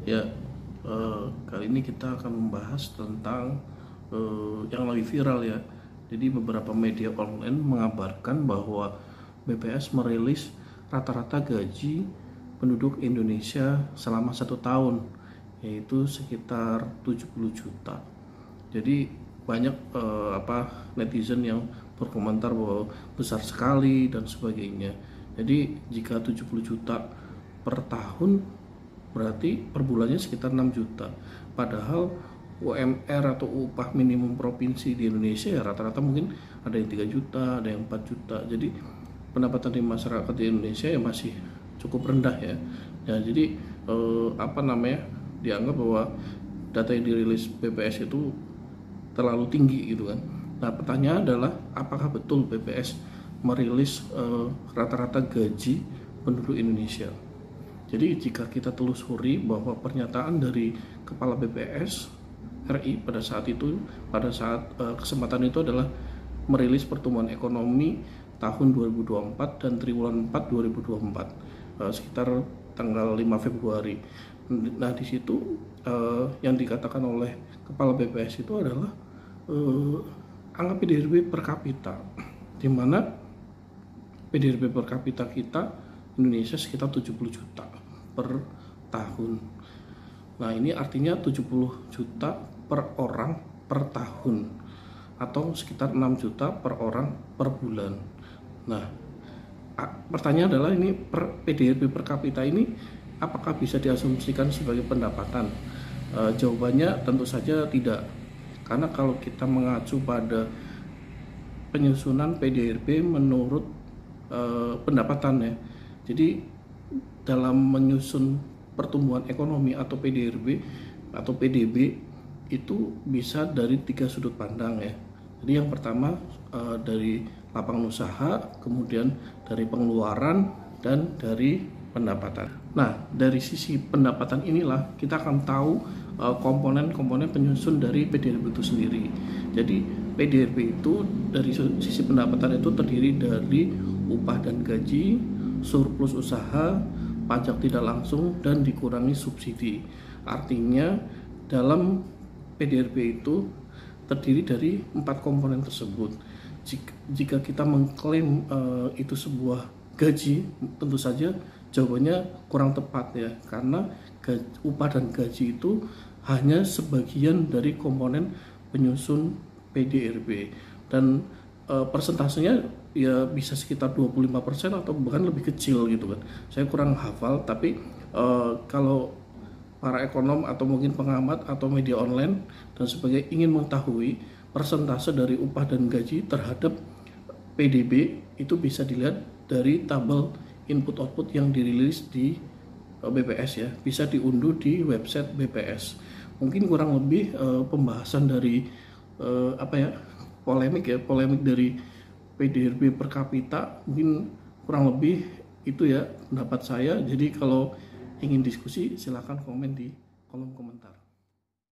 Ya, kali ini kita akan membahas tentang yang lagi viral ya. Jadi beberapa media online mengabarkan bahwa BPS merilis rata-rata gaji penduduk Indonesia selama 1 tahun, yaitu sekitar 70 juta. Jadi banyak netizen yang berkomentar bahwa besar sekali dan sebagainya. Jadi jika 70 juta per tahun berarti per bulannya sekitar 6 juta. Padahal UMR atau upah minimum provinsi di Indonesia ya rata-rata mungkin ada yang 3 juta, ada yang 4 juta. Jadi pendapatan di masyarakat di Indonesia ya masih cukup rendah ya. Ya jadi dianggap bahwa data yang dirilis BPS itu terlalu tinggi gitu kan. Nah, pertanyaan adalah apakah betul BPS merilis rata-rata gaji penduduk Indonesia? Jadi jika kita telusuri bahwa pernyataan dari Kepala BPS RI pada saat kesempatan itu adalah merilis pertumbuhan ekonomi tahun 2024 dan triwulan 4 2024 sekitar tanggal 5 Februari. Nah, di situ yang dikatakan oleh Kepala BPS itu adalah angka PDRB per kapita, di mana PDRB per kapita kita Indonesia sekitar 70 juta per tahun. Nah, ini artinya 70 juta per orang per tahun atau sekitar 6 juta per orang per bulan. Nah, pertanyaan adalah ini PDRB per kapita ini apakah bisa diasumsikan sebagai pendapatan? Jawabannya tentu saja tidak. Karena kalau kita mengacu pada penyusunan PDRB menurut pendapatan ya. Jadi dalam menyusun pertumbuhan ekonomi atau PDRB atau PDB itu bisa dari 3 sudut pandang ya. Jadi yang pertama dari lapangan usaha, kemudian dari pengeluaran dan dari pendapatan. Nah, dari sisi pendapatan inilah kita akan tahu komponen-komponen penyusun dari PDRB itu sendiri. Jadi PDRB itu dari sisi pendapatan itu terdiri dari upah dan gaji, surplus usaha, pajak tidak langsung, dan dikurangi subsidi. Artinya dalam PDRB itu terdiri dari 4 komponen tersebut. Jika kita mengklaim itu sebuah gaji, tentu saja jawabannya kurang tepat ya, karena upah dan gaji itu hanya sebagian dari komponen penyusun PDRB, dan persentasenya ya bisa sekitar 25% atau bahkan lebih kecil gitu kan. Saya kurang hafal, tapi kalau para ekonom atau mungkin pengamat atau media online dan sebagainya ingin mengetahui persentase dari upah dan gaji terhadap PDB, itu bisa dilihat dari tabel input output yang dirilis di BPS ya, bisa diunduh di website BPS. Mungkin kurang lebih pembahasan dari polemik dari PDRB per kapita mungkin kurang lebih itu ya pendapat saya. Jadi kalau ingin diskusi silakan komen di kolom komentar.